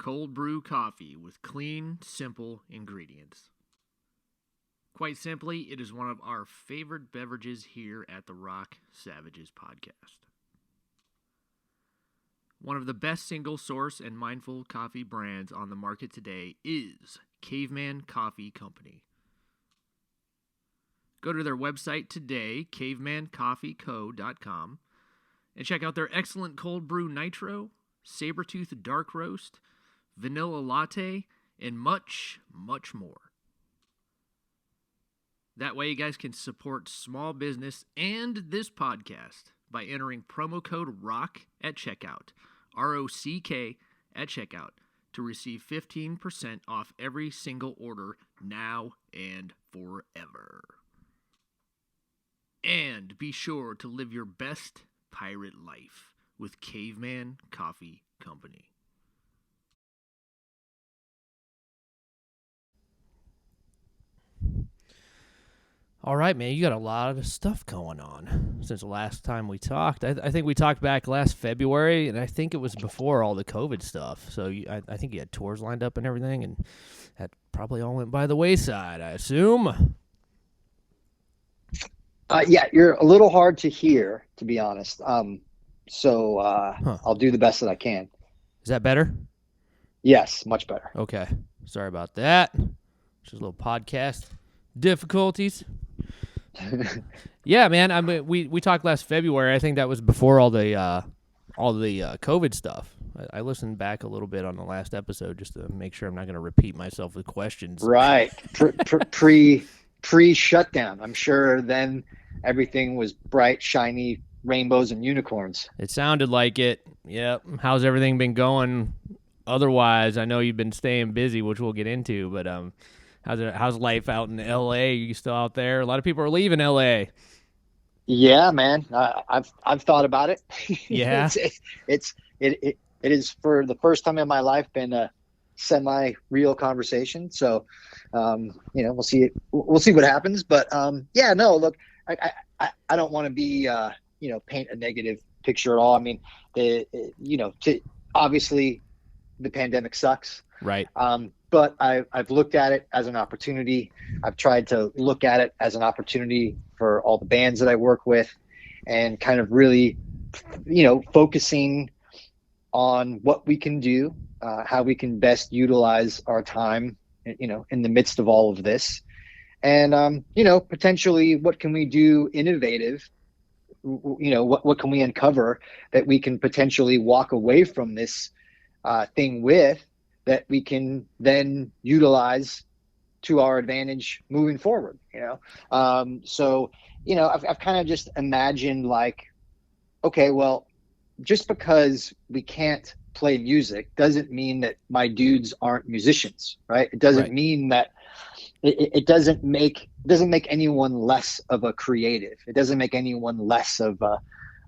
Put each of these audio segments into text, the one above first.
cold brew coffee with clean, simple ingredients. Quite simply, it is one of our favorite beverages here at the Rock Savages podcast. One of the best single source and mindful coffee brands on the market today is Caveman Coffee Company. Go to their website today, cavemancoffeeco.com, and check out their excellent cold brew nitro, sabertooth dark roast, vanilla latte, and much, much more. That way you guys can support small business and this podcast by entering promo code ROCK at checkout, ROCK at checkout, to receive 15% off every single order now and forever. And be sure to live your best pirate life with Caveman Coffee Company. All right, man, you got a lot of stuff going on since the last time we talked. I think we talked back last February, and I think it was before all the COVID stuff. So I think you had tours lined up and everything, and that probably all went by the wayside, I assume. Yeah, you're a little hard to hear, to be honest. I'll do the best that I can. Is that better? Yes, much better. Okay. Sorry about that. Just a little podcast difficulties. Yeah, man. I mean, we talked last February. I think that was before all the COVID stuff. I listened back a little bit on the last episode just to make sure I'm not going to repeat myself with questions. Right. Pre-shutdown. I'm sure then everything was bright, shiny rainbows and unicorns. It sounded like it. Yep. How's everything been going? Otherwise, I know you've been staying busy, which we'll get into, but how's life out in LA? Are you still out there? A lot of people are leaving LA. Yeah, man. I've thought about it. Yeah. It is for the first time in my life been a semi-real conversation. So, we'll see what happens. But yeah, no, look, I don't want to be paint a negative picture at all. I mean, obviously the pandemic sucks. Right. But I've looked at it as an opportunity. I've tried to look at it as an opportunity for all the bands that I work with, and kind of really, focusing on what we can do, how we can best utilize our time, in the midst of all of this. And, potentially what can we do innovative? What can we uncover that we can potentially walk away from this thing with, that we can then utilize to our advantage moving forward, So, I've kind of just imagined like, okay, well, just because we can't play music doesn't mean that my dudes aren't musicians, right? It doesn't mean that it doesn't make anyone less of a creative. It doesn't make anyone less of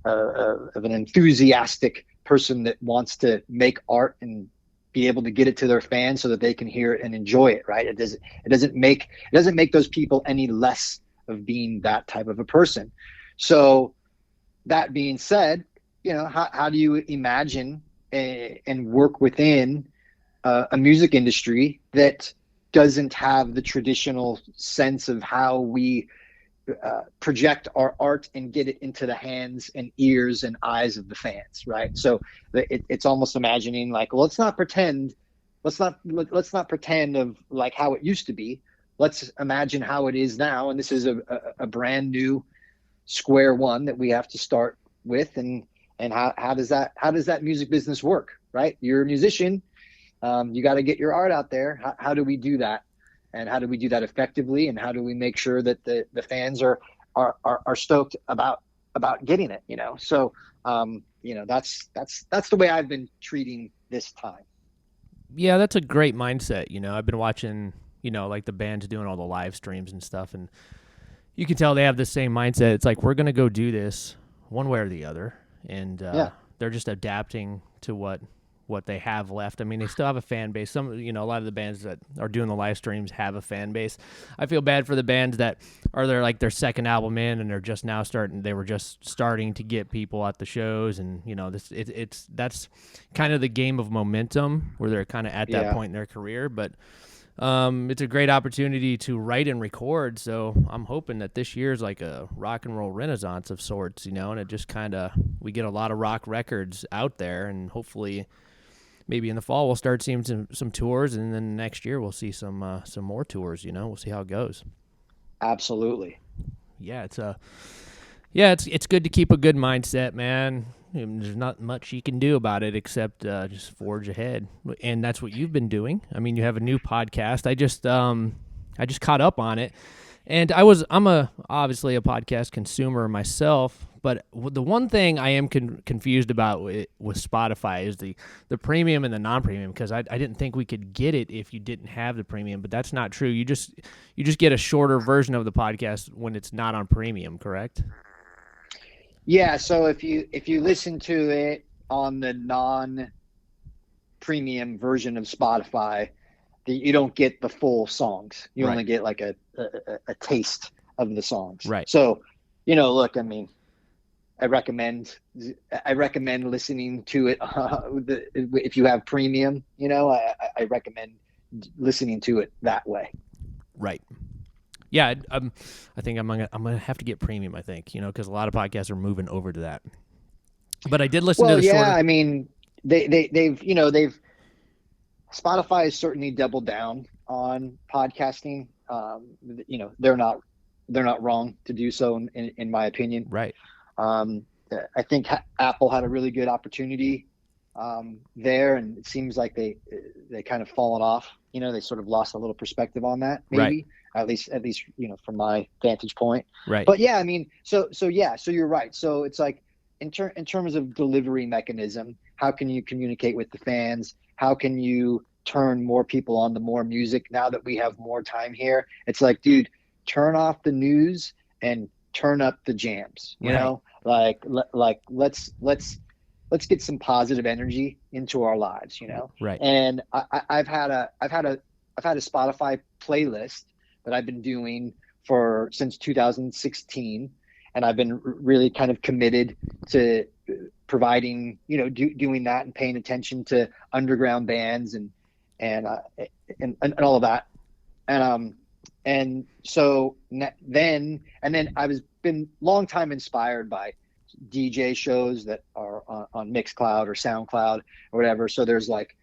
an enthusiastic person that wants to make art and be able to get it to their fans so that they can hear it and enjoy it, right? It doesn't make those people any less of being that type of a person. So that being said, how do you imagine and work within a music industry that doesn't have the traditional sense of how we project our art and get it into the hands and ears and eyes of the fans, right? So it's almost imagining like, well, let's not pretend of like how it used to be. Let's imagine how it is now, and this is a brand new square one that we have to start with. And how does that music business work, right? You're a musician, you got to get your art out there. How do we do that? And how do we do that effectively? And how do we make sure that the fans are stoked about getting it? So that's the way I've been treating this time. Yeah, that's a great mindset. I've been watching, like the bands doing all the live streams and stuff, and you can tell they have the same mindset. It's like, we're going to go do this one way or the other. And they're just adapting to what what they have left. I mean, they still have a fan base. Some, a lot of the bands that are doing the live streams have a fan base. I feel bad for the bands that are their second album in, and they're just now starting to get people at the shows, and that's kind of the game of momentum where they're kind of at that point in their career. But it's a great opportunity to write and record, so I'm hoping that this year is like a rock and roll renaissance of sorts, and it just kind of, we get a lot of rock records out there, and hopefully maybe in the fall we'll start seeing some tours, and then next year we'll see some more tours, we'll see how it goes. Absolutely. Yeah, it's good to keep a good mindset, man. There's not much you can do about it except just forge ahead, and that's what you've been doing. I mean, you have a new podcast. I just caught up on it, and I'm obviously a podcast consumer myself. But the one thing I am confused about with Spotify is the premium and the non-premium, because I didn't think we could get it if you didn't have the premium, but that's not true. You just get a shorter version of the podcast when it's not on premium, correct? Yeah, so if you listen to it on the non-premium version of Spotify, you don't get the full songs. You only get like a taste of the songs. Right. So, look, I mean, I recommend listening to it. If you have premium, I recommend listening to it that way. Right. Yeah, I think I'm gonna have to get premium. I think because a lot of podcasts are moving over to that. But I did listen to the shorter. I mean, they've Spotify has certainly doubled down on podcasting. They're not wrong to do so in my opinion. Right. I think Apple had a really good opportunity there, and it seems like they kind of fallen off. They sort of lost a little perspective on that, maybe. Right. At least from my vantage point. Right. But yeah, I mean, so you're right. So it's like in terms of delivery mechanism, how can you communicate with the fans? How can you turn more people on to more music now that we have more time here? It's like, dude, turn off the news and turn up the jams. You know, like let's get some positive energy into our lives. Right. And I've had a Spotify playlist that I've been doing since 2016, and I've been really kind of committed to providing, doing that and paying attention to underground bands and all of that, and so then I was been long time inspired by DJ shows that are on Mixcloud or SoundCloud or whatever. So there's like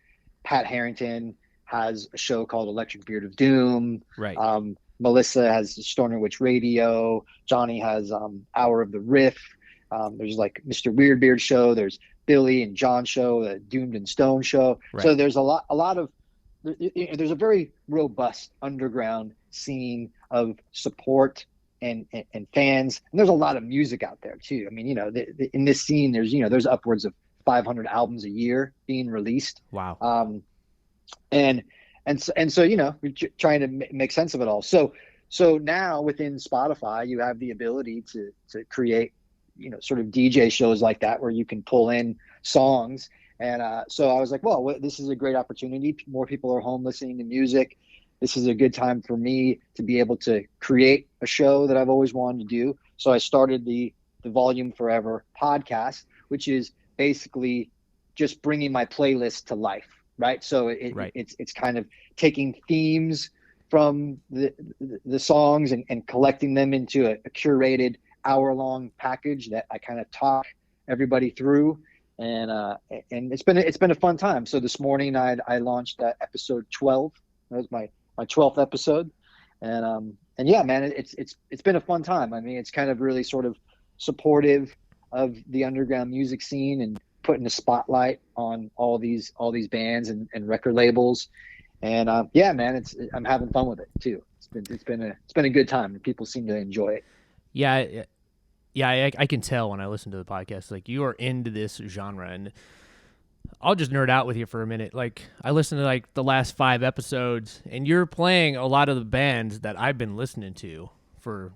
Pat Harrington has a show called Electric Beard of Doom. Right. Melissa has Stoner Witch Radio. Johnny has Hour of the Riff. There's like Mr. Weirdbeard show. There's Billy and John show, the Doomed and Stone show. Right. So there's a lot of there's a very robust underground scene of support and fans, and there's a lot of music out there too. I mean, in this scene, there's upwards of 500 albums a year being released. Wow. And so we're trying to make sense of it all. So now within Spotify, you have the ability to create sort of DJ shows like that where you can pull in songs. And so I was like, well, this is a great opportunity. More people are home listening to music. This is a good time for me to be able to create a show that I've always wanted to do. So I started the Volume Forever podcast, which is basically just bringing my playlist to life. Right. So it's kind of taking themes from the songs and collecting them into a curated hour-long package that I kind of talk everybody through. And it's been a fun time. So this morning I launched episode 12. That was my 12th episode. And yeah, man, it's been a fun time. I mean, it's kind of really sort of supportive of the underground music scene and putting a spotlight on all these bands and record labels. And yeah, man, I'm having fun with it too. It's been a good time, and people seem to enjoy it. Yeah, I can tell when I listen to the podcast. Like, you are into this genre, and I'll just nerd out with you for a minute. Like, I listened to like the last 5 episodes, and you're playing a lot of the bands that I've been listening to for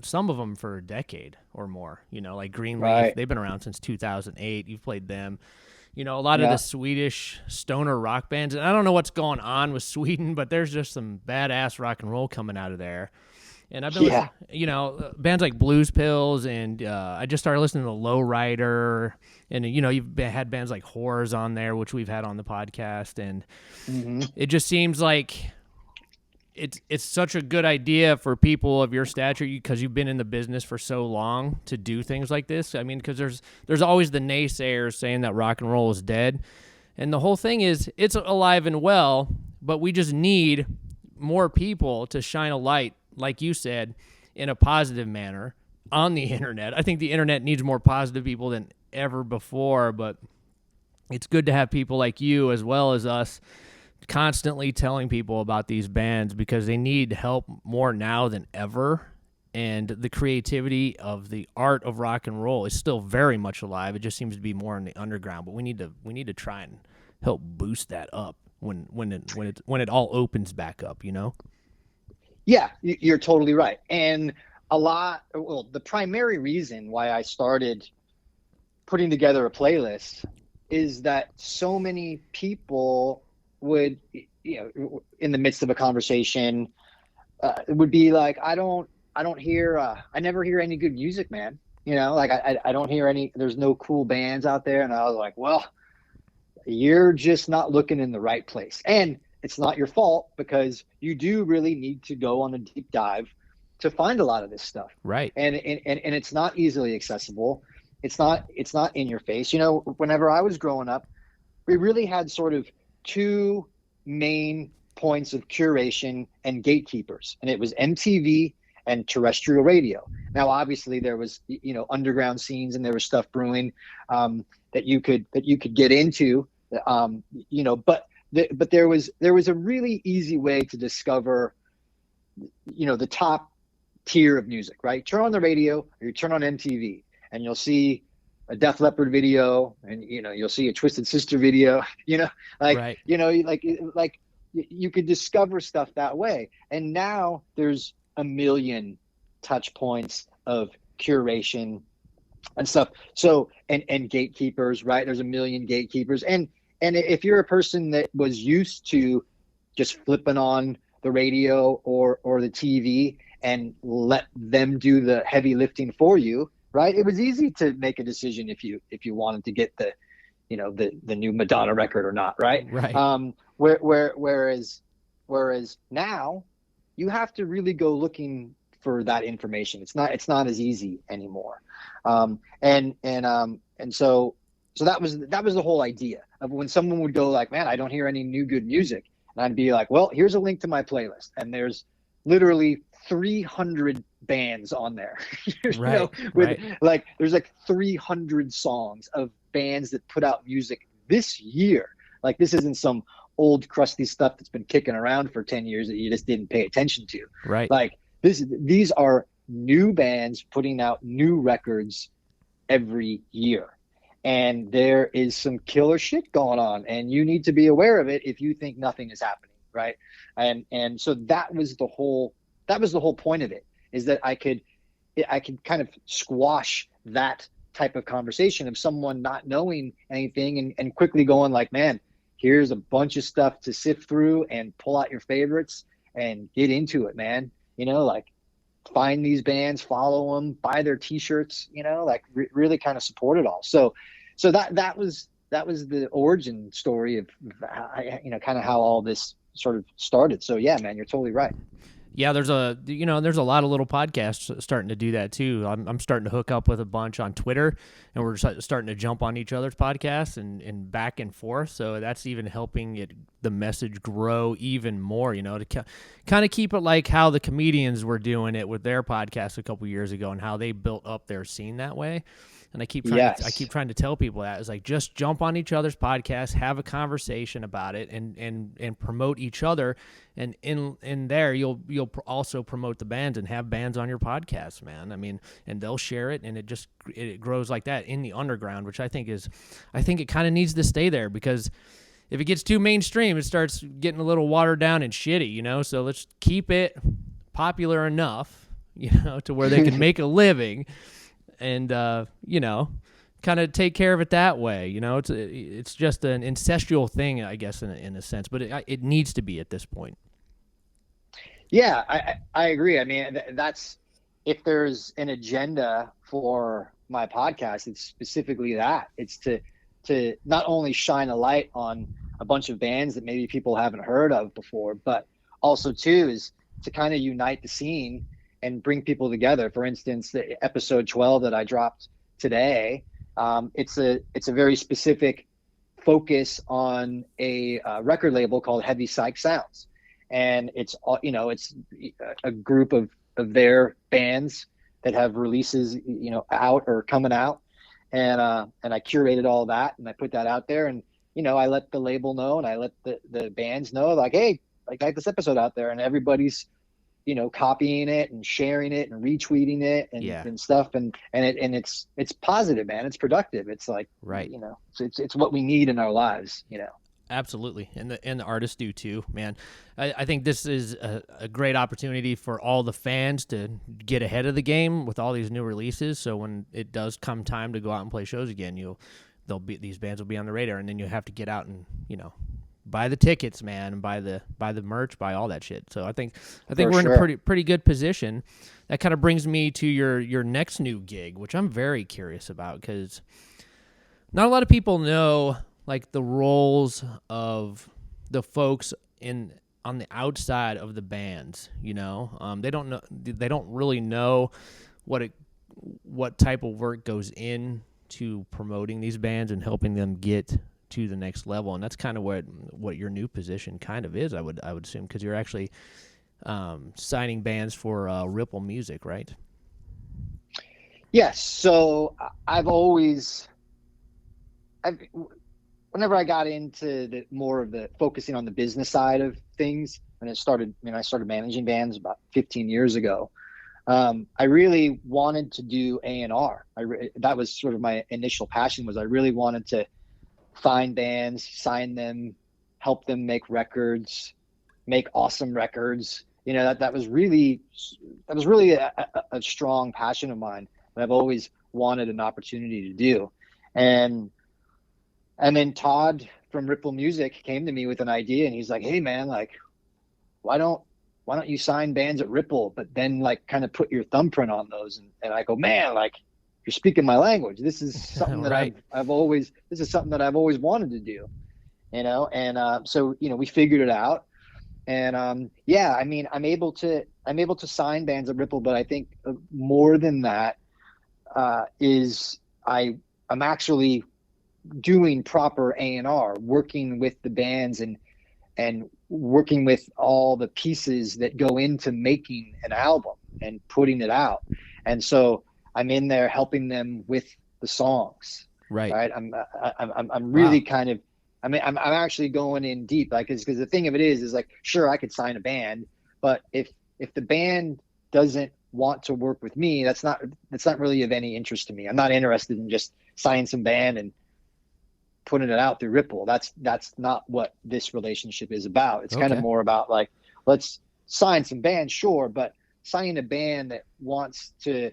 some of them for a decade or more. Like Greenleaf, they've been around since 2008. You've played them. You know, a lot of Yeah. the Swedish stoner rock bands, and I don't know what's going on with Sweden, but there's just some badass rock and roll coming out of there. And I've been Yeah. listening, you know, bands like Blues Pills, and I just started listening to Lowrider, and you know, had bands like Whores on there, which we've had on the podcast, and it just seems like it's such a good idea for people of your stature because you've been in the business for so long to do things like this. I mean, because there's always the naysayers saying that rock and roll is dead, and the whole thing is it's alive and well, but we just need more people to shine a light, like you said, in a positive manner on the internet. I think the internet needs more positive people than ever before, but it's good to have people like you as well as us constantly telling people about these bands because they need help more now than ever. And the creativity of the art of rock and roll is still very much alive. It just seems to be more in the underground, but we need to try and help boost that up when it all opens back up, you know? Yeah, you're totally right. And the primary reason why I started putting together a playlist is that so many people would, you know, in the midst of a conversation, would be like, I never hear any good music, man. You know, like I don't hear there's no cool bands out there. And I was like, well, you're just not looking in the right place. And it's not your fault because you do really need to go on a deep dive to find a lot of this stuff. Right. And it's not easily accessible. It's not in your face. You know, whenever I was growing up, we really had sort of two main points of curation and gatekeepers, and it was MTV and terrestrial radio. Now, obviously, there was, you know, underground scenes and there was stuff brewing that you could get into, you know, but there was a really easy way to discover, you know, the top tier of music, right? Turn on the radio or you turn on MTV and you'll see a Def Leppard video, and you know you'll see a Twisted Sister video. You know, like Right. you know, like you could discover stuff that way. And now there's a million touch points of curation and stuff. So and gatekeepers, right? There's a million gatekeepers, and if you're a person that was used to just flipping on the radio or the TV and let them do the heavy lifting for you. Right. It was easy to make a decision if you wanted to get the, you know, the new Madonna record or not. Right. Right. Whereas now you have to really go looking for that information. It's not as easy anymore. And so that was the whole idea of when someone would go like, man, I don't hear any new good music. And I'd be like, well, here's a link to my playlist. And there's literally 300 bands on there. Right, know, with right. like there's like 300 songs of bands that put out music this year. Like this isn't some old crusty stuff that's been kicking around for 10 years that you just didn't pay attention to. Right. Like these are new bands putting out new records every year. And there is some killer shit going on, and you need to be aware of it if you think nothing is happening, right? And so that was the whole point of it, is that I could kind of squash that type of conversation of someone not knowing anything and quickly going like, man, here's a bunch of stuff to sift through and pull out your favorites and get into it, man. You know, like find these bands, follow them, buy their t-shirts, you know, like really kind of support it all. So that was the origin story of, you know, kind of how all this sort of started. So yeah, man, you're totally right. Yeah, there's a lot of little podcasts starting to do that too. I'm starting to hook up with a bunch on Twitter, and we're starting to jump on each other's podcasts and back and forth. So that's even helping the message grow even more. You know, to kind of keep it like how the comedians were doing it with their podcast a couple years ago, and how they built up their scene that way. And I keep trying to tell people that it's like just jump on each other's podcasts, have a conversation about it, and promote each other. And in there, you'll also promote the bands and have bands on your podcast, man. I mean, and they'll share it, and it grows like that in the underground, which I think it kind of needs to stay there, because if it gets too mainstream, it starts getting a little watered down and shitty, you know. So let's keep it popular enough, you know, to where they can make a living. And, you know, kind of take care of it that way. You know, it's just an incestual thing, I guess, in a sense, but it needs to be at this point. Yeah, I agree. I mean, that's, if there's an agenda for my podcast, it's specifically that. It's to not only shine a light on a bunch of bands that maybe people haven't heard of before, but also too is to kind of unite the scene and bring people together. For instance, the episode 12 that I dropped today, it's a very specific focus on a record label called Heavy Psych Sounds. And it's a group of their bands that have releases, out or coming out. And I curated all that and I put that out there, and, I let the label know and I let the bands know, like, hey, I got this episode out there, and everybody's, copying it and sharing it and retweeting it and stuff. And it's positive, man. It's productive. It's like, right. It's what we need in our lives, Absolutely, and the artists do too, man. I think this is a great opportunity for all the fans to get ahead of the game with all these new releases. So when it does come time to go out and play shows again, these bands will be on the radar, and then you have to get out and buy the tickets, man, and buy the merch, buy all that shit. So I think we're in a pretty good position. That kind of brings me to your next new gig, which I'm very curious about, because not a lot of people know, like, the roles of the folks on the outside of the bands. They don't know. They don't really know what type of work goes into promoting these bands and helping them get to the next level. And that's kind of what your new position kind of is, I would assume, because you're actually signing bands for Ripple Music, right? Yes. So whenever I got into the more of the focusing on the business side of things, and I started managing bands about 15 years ago, I really wanted to do A&R. That was sort of my initial passion. Was I really wanted to find bands, sign them, help them make records, make awesome records. That was really a strong passion of mine that I've always wanted an opportunity to do. And then Todd from Ripple Music came to me with an idea, and he's like, hey man, like, why don't you sign bands at Ripple, but then, like, kind of put your thumbprint on those? And I go, man, like, you're speaking my language. This is something that right. this is something that I've always wanted to do, and so, we figured it out. And I mean, I'm able to sign bands at Ripple, but I think more than that is I'm actually doing proper A&R, working with the bands and working with all the pieces that go into making an album and putting it out. And so I'm in there helping them with the songs. Right. I'm really kind of, I'm actually going in deep, like, because the thing of it is like, sure, I could sign a band, but if the band doesn't want to work with me, that's not really of any interest to me. I'm not interested in just signing some band and putting it out through Ripple. That's not what this relationship is about. It's kind of more about, like, let's sign some bands, sure, but signing a band that wants to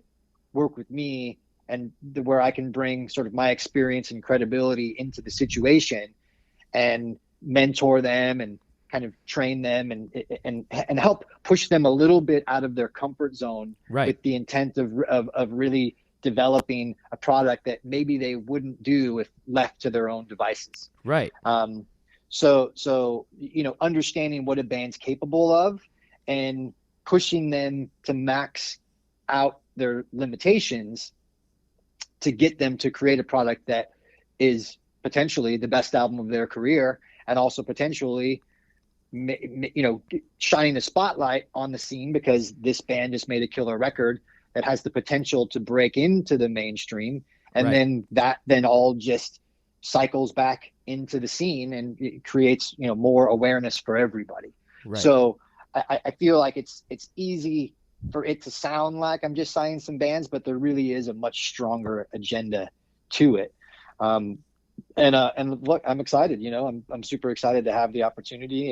work with me and where I can bring sort of my experience and credibility into the situation and mentor them and kind of train them and help push them a little bit out of their comfort zone, right, with the intent of really developing a product that maybe they wouldn't do if left to their own devices. Right. So understanding what a band's capable of and pushing them to max out their limitations to get them to create a product that is potentially the best album of their career, and also potentially shining the spotlight on the scene because this band just made a killer record that has the potential to break into the mainstream. And right. then all just cycles back into the scene and it creates, more awareness for everybody. Right. So I feel like it's easy for it to sound like I'm just signing some bands, but there really is a much stronger agenda to it. And look, I'm excited, I'm super excited to have the opportunity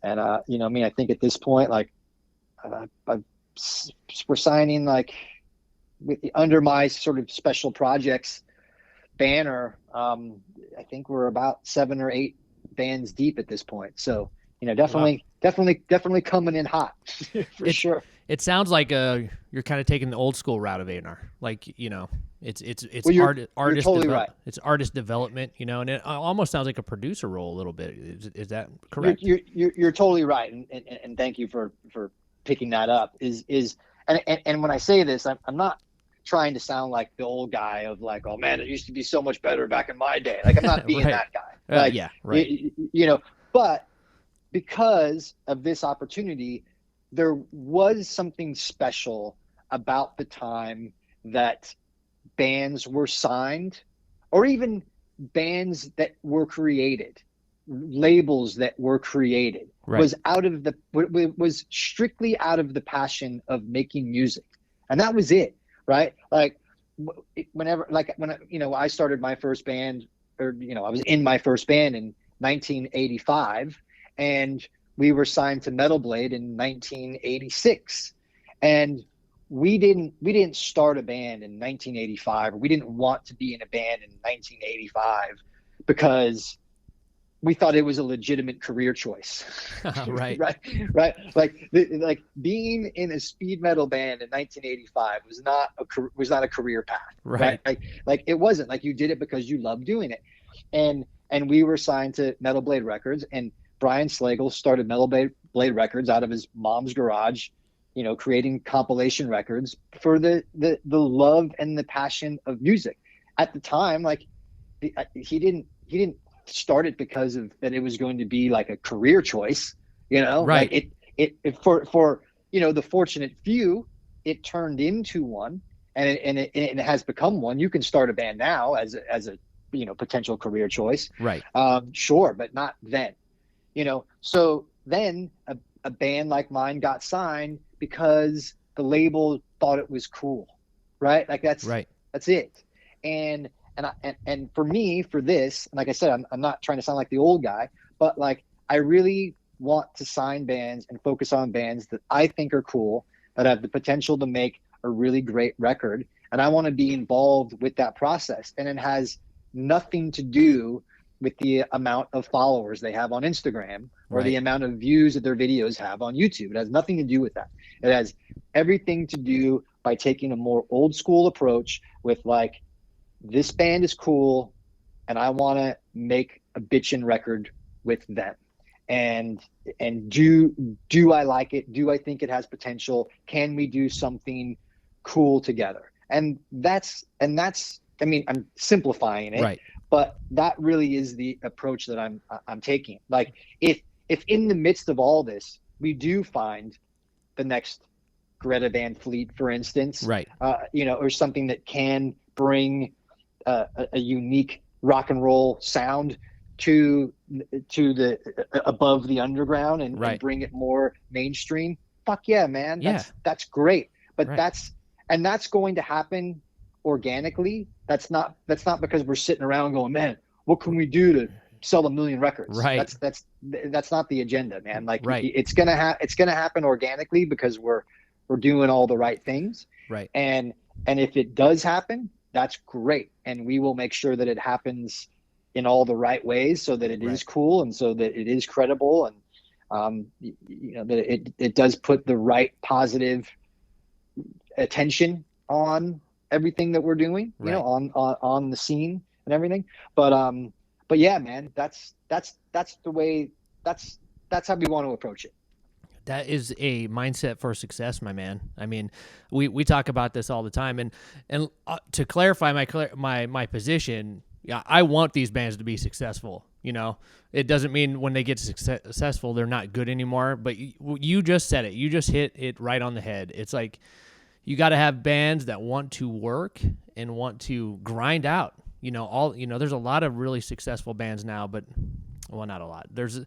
and I think at this point, like, we're signing, like, under my sort of special projects banner, I think we're about 7 or 8 bands deep at this point. So, definitely coming in hot for sure. It sounds like you're kind of taking the old school route of A&R. Like, it's Well, artist totally right. It's artist development, and it almost sounds like a producer role a little bit. Is that correct? You're totally right, and thank you for picking that up. And when I say this, I'm not trying to sound like the old guy of like, oh man, it used to be so much better back in my day. Like, I'm not being right. that guy. Like, yeah, right. But because of this opportunity, there was something special about the time that bands were signed, or even bands that were created, labels that were created, right. was strictly out of the passion of making music, and that was it, right? Like when I started my first band, or I was in my first band in 1985, and we were signed to Metal Blade in 1986, and we didn't start a band in 1985, or we didn't want to be in a band in 1985 because we thought it was a legitimate career choice. right. right. Like being in a speed metal band in 1985 was not a career path. Right. Like it wasn't. Like, you did it because you loved doing it. And we were signed to Metal Blade Records, and Brian Slagle started Metal Blade Records out of his mom's garage, creating compilation records for the love and the passion of music. At the time, like, he didn't start it because of that it was going to be like a career choice, right. Like it for the fortunate few, it turned into one, and it has become one. You can start a band now as a potential career choice, right? Sure, but not then. So then a band like mine got signed because the label thought it was cool, right? Like, that's right. That's it. And for me, for this, like I said, I'm not trying to sound like the old guy, but like, I really want to sign bands and focus on bands that I think are cool, that have the potential to make a really great record, and I want to be involved with that process. And it has nothing to do with the amount of followers they have on Instagram, or right. the amount of views that their videos have on YouTube. It has nothing to do with that. It has everything to do by taking a more old school approach with, like, this band is cool, and I want to make a bitchin' record with them. And do I like it? Do I think it has potential? Can we do something cool together? And that's, I mean, I'm simplifying it, right. But that really is the approach that I'm taking. Like, if in the midst of all this, we do find the next Greta Van Fleet, for instance, right? Or something that can bring a unique rock and roll sound to the above the underground, and, right. and bring it more mainstream. Fuck yeah, man. Yeah. That's great. But right. that's going to happen organically. That's not because we're sitting around going, man, what can we do to sell 1 million records? Right. That's not the agenda, man. Like, right. It's gonna happen organically because we're doing all the right things. Right. And if it does happen, that's great. And we will make sure that it happens in all the right ways, so that it right. is cool, and so that it is credible, and that it does put the right positive attention on everything that we're doing, right. on the scene and everything. But yeah, man, that's the way, that's how we want to approach it. That is a mindset for success, my man. I mean, we talk about this all the time, and to clarify my position, yeah, I want these bands to be successful. It doesn't mean when they get successful they're not good anymore. But you just said it. You just hit it right on the head. It's like, you got to have bands that want to work and want to grind out. There's a lot of really successful bands now, but, well, not a lot. There's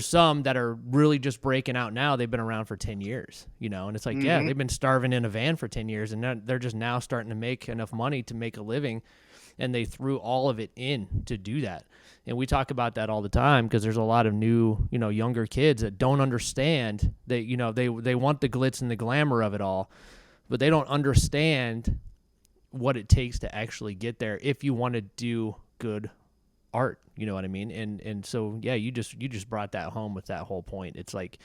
some that are really just breaking out now. They've been around for 10 years, and it's like, mm-hmm. yeah, they've been starving in a van for 10 years, and they're just now starting to make enough money to make a living, and they threw all of it in to do that. And we talk about that all the time because there's a lot of new, younger kids that don't understand that, they want the glitz and the glamour of it all, but they don't understand what it takes to actually get there if you want to do good art, you know what I mean? And so yeah, you just brought that home with that whole point. It's like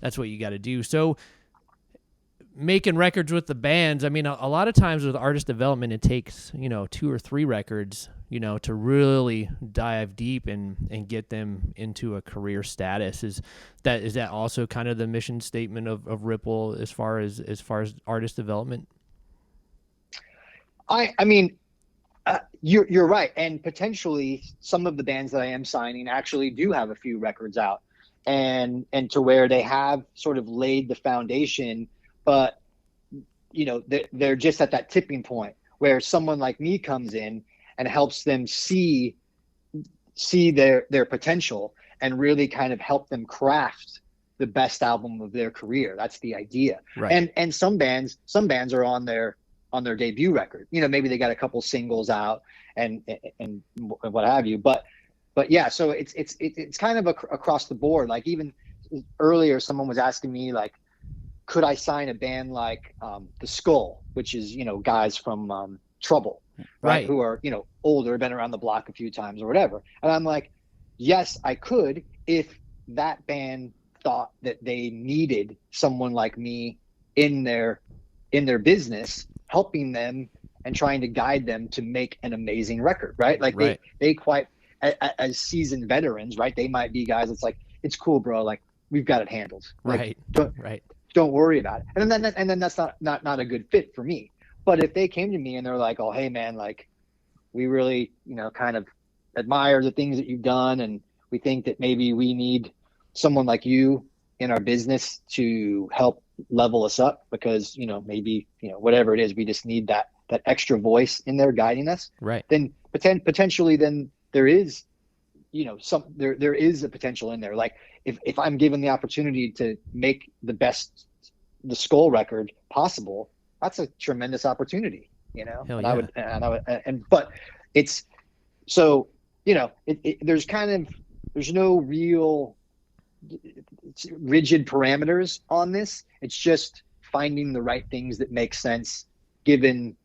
that's what you got to do. So making records with the bands, I mean, a lot of times with artist development, it takes, 2 or 3 records, to really dive deep and get them into a career status. Is that also kind of the mission statement of Ripple as far as artist development? I mean, you're right, and potentially some of the bands that I am signing actually do have a few records out, and to where they have sort of laid the foundation, but they're just at that tipping point where someone like me comes in and helps them see their potential and really kind of help them craft the best album of their career. That's the idea. Right. And some bands are on their debut record. Maybe they got a couple singles out and what have you. But yeah, so it's kind of across the board. Like even earlier, someone was asking me like, could I sign a band like the Skull, which is guys from Trouble, right? Who are older, been around the block a few times or whatever. And I'm like, yes, I could if that band thought that they needed someone like me in their business, helping them and trying to guide them to make an amazing record, right? Like they quite as seasoned veterans, right? They might be guys that's like, it's cool, bro. Like we've got it handled. Like, don't worry about it. And then that's not a good fit for me. But if they came to me and they're like, oh, hey man, like we really, kind of admire the things that you've done. And we think that maybe we need someone like you in our business to help level us up because, maybe, whatever it is, we just need that extra voice in there guiding us. Right. Then potentially then there is, there is a potential in there. Like if I'm given the opportunity to make the Skull record possible, that's a tremendous opportunity, Hell and yeah. But it's so, there's no real rigid parameters on this. It's just finding the right things that make sense given,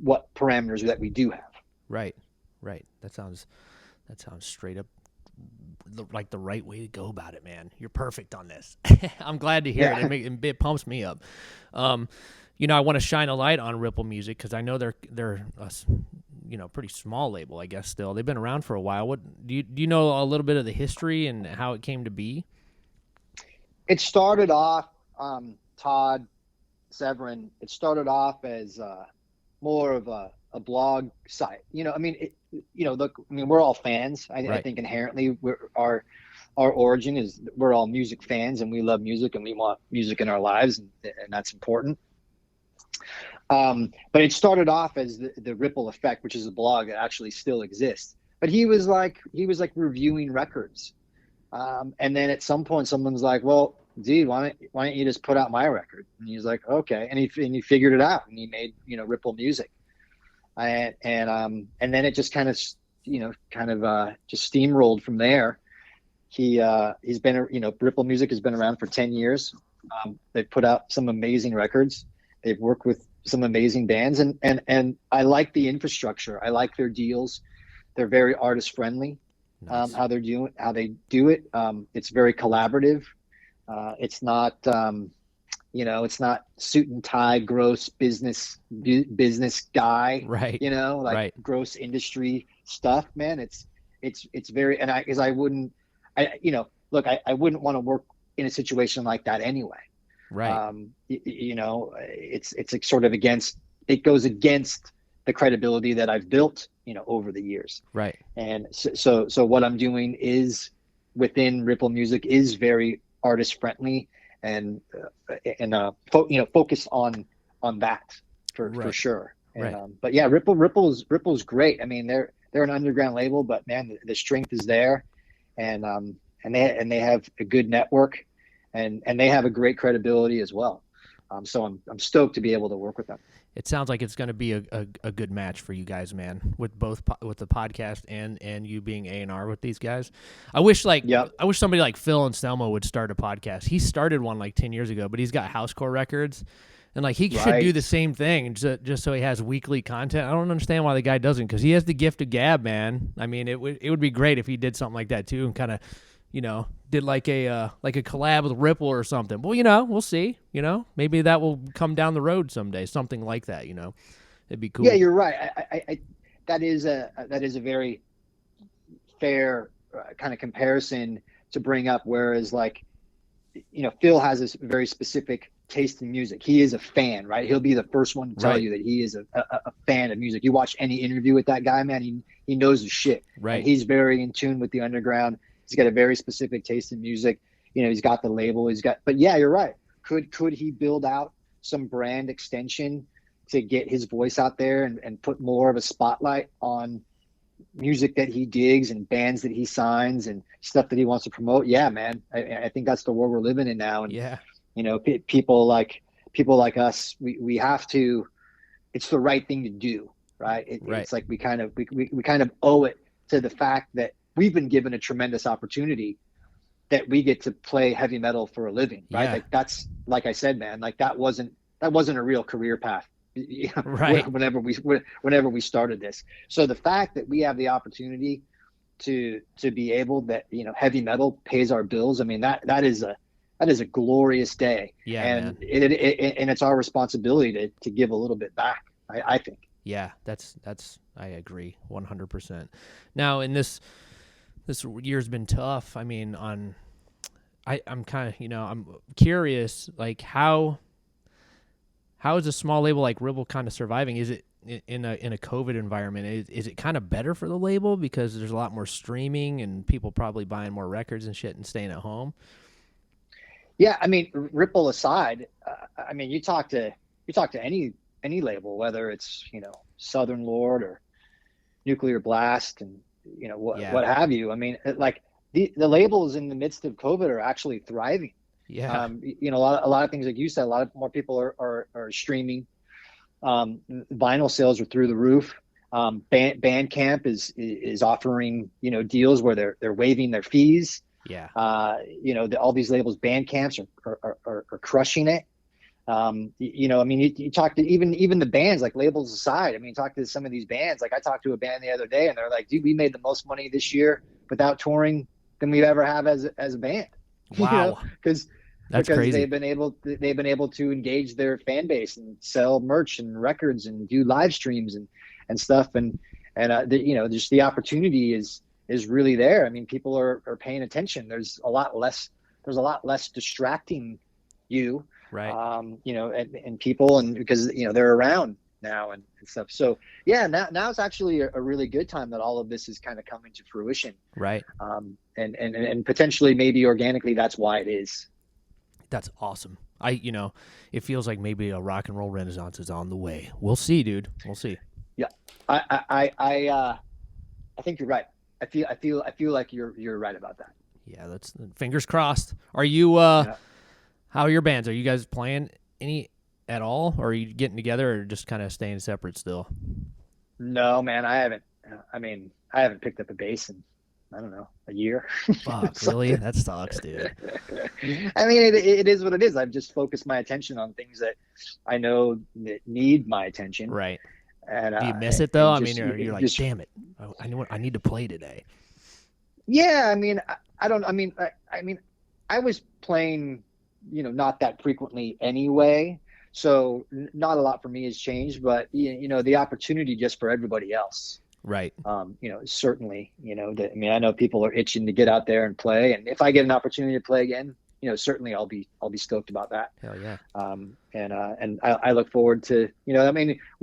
what parameters that we do have. Right. That sounds straight up like the right way to go about it, man. You're perfect on this. I'm glad to hear it. It pumps me up. I want to shine a light on Ripple Music because I know they're a pretty small label, I guess. Still, they've been around for a while. What do you know a little bit of the history and how it came to be? It started off, Todd Severin. It started off as more of a blog site. Look, we're all fans. I think inherently our origin is we're all music fans and we love music and we want music in our lives and that's important. But it started off as the Ripple Effect, which is a blog that actually still exists. But he was like reviewing records. And then at some point someone's like, well, dude, why don't you just put out my record? And he's like, okay. And he figured it out and he made, Ripple Music. And then it just kind of just steamrolled from there. He's been, Ripple Music has been around for 10 years. They've put out some amazing records. They've worked with some amazing bands and I like the infrastructure. I like their deals. They're very artist friendly. Nice. How they do it. It's very collaborative. It's not, it's not suit and tie, gross business guy, right? Gross industry stuff, man. It's very, and I wouldn't want to work in a situation like that anyway. Right. It's like sort of it goes against the credibility that I've built, over the years. Right. And so what I'm doing is within Ripple Music is very artist friendly and focus on that for sure. And, but yeah, Ripple's great. I mean, they're an underground label, but man, the strength is there and they have a good network and they have a great credibility as well. So I'm stoked to be able to work with them. It sounds like it's going to be a good match for you guys, man, with both with the podcast and you being A&R with these guys. I wish somebody like Phil and Selma would start a podcast. He started one like 10 years ago, but he's got housecore records And like he should do the same thing just so he has weekly content. I don't understand why the guy doesn't, because he has the gift of gab, man. I mean, it would be great if he did something like that too, and kind of, did like a collab with Ripple or something. Well, we'll see. Maybe that will come down the road someday. Something like that. It'd be cool. Yeah, you're right. I that is a very fair kind of comparison to bring up. Whereas like, Phil has this very specific taste in music. He is a fan, right? He'll be the first one to tell you that he is a fan of music. You watch any interview with that guy, man, he knows his shit. Right. And he's very in tune with the underground. He's got a very specific taste in music. He's got the label. But yeah, you're right. Could he build out some brand extension to get his voice out there and put more of a spotlight on music that he digs and bands that he signs and stuff that he wants to promote? Yeah, man. I think that's the world we're living in now. And yeah, people like us, we have to. It's the right thing to do, right? It's like we kind of owe it to the fact that we've been given a tremendous opportunity that we get to play heavy metal for a living, right? Like that's, like I said, man, like that wasn't a real career path. Right. Whenever we started this. So the fact that we have the opportunity to be able that, heavy metal pays our bills. I mean, that is a glorious day. Yeah. And man. And it's our responsibility to give a little bit back. I think. Yeah, that's I agree 100%. Now in this year's been tough. I mean, I'm kind of, I'm curious, like how is a small label like Ripple kind of surviving? Is it in a COVID environment? Is it kind of better for the label because there's a lot more streaming and people probably buying more records and shit and staying at home? Yeah, I mean, Ripple aside, I mean, you talk to any label, whether it's Southern Lord or Nuclear Blast and what have you. I mean, like the labels in the midst of COVID are actually thriving. Yeah. A lot of things, like you said, a lot of more people are streaming. Vinyl sales are through the roof. Bandcamp is offering, deals where they're waiving their fees. Yeah. All these labels, Bandcamps are crushing it. I mean, you talk to even the bands, like labels aside. I mean, talk to some of these bands. Like I talked to a band the other day, and they're like, "Dude, we made the most money this year without touring than we've ever have as a band." Wow. Because crazy. they've been able to engage their fan base and sell merch and records and do live streams and stuff. And just the opportunity is really there. I mean, people are paying attention. There's a lot less distracting you. Right. And people, and because, they're around now and stuff. So yeah, now it's actually a really good time that all of this is kind of coming to fruition. Right. And potentially maybe organically, that's why it is. That's awesome. It feels like maybe a rock and roll renaissance is on the way. We'll see, dude. We'll see. Yeah. I think you're right. I feel like you're right about that. Yeah. That's fingers crossed. Are you, how are your bands? Are you guys playing any at all, or are you getting together, or just kind of staying separate still? No, man, I haven't. I haven't picked up a bass in, I don't know, a year. Fuck, really? That sucks, dude. I mean, it is what it is. I've just focused my attention on things that I know that need my attention. Right. And do you miss it though? I mean, you're like, damn it, I need to play today. Yeah, I mean, I was playing, not that frequently anyway. So not a lot for me has changed, but the opportunity just for everybody else. Right. Certainly, I know people are itching to get out there and play. And if I get an opportunity to play again, certainly I'll be stoked about that. Hell yeah. And I look forward to, we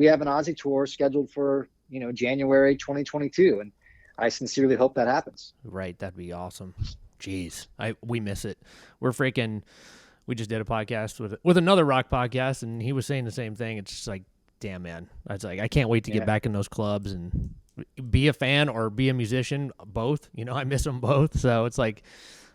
have an Ozzy tour scheduled for, January 2022. And I sincerely hope that happens. Right. That'd be awesome. Jeez. We miss it. We just did a podcast with another rock podcast, and he was saying the same thing. It's just like, damn, man. It's like, I can't wait to get back in those clubs and be a fan or be a musician, both. I miss them both. So it's like,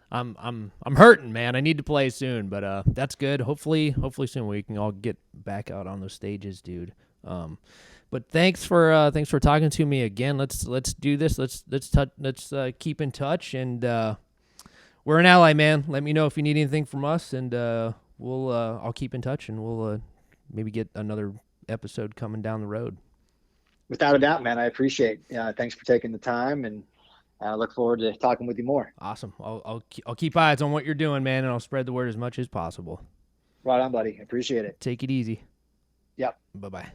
I'm hurting, man. I need to play soon, but that's good. Hopefully soon we can all get back out on those stages, dude. But thanks for talking to me again. Let's do this. Let's keep in touch, and we're an ally, man. Let me know if you need anything from us, and I'll keep in touch, and we'll maybe get another episode coming down the road. Without a doubt, man. I appreciate. Thanks for taking the time, and I look forward to talking with you more. Awesome. I'll keep eyes on what you're doing, man, and I'll spread the word as much as possible. Right on, buddy. Appreciate it. Take it easy. Yep. Bye-bye.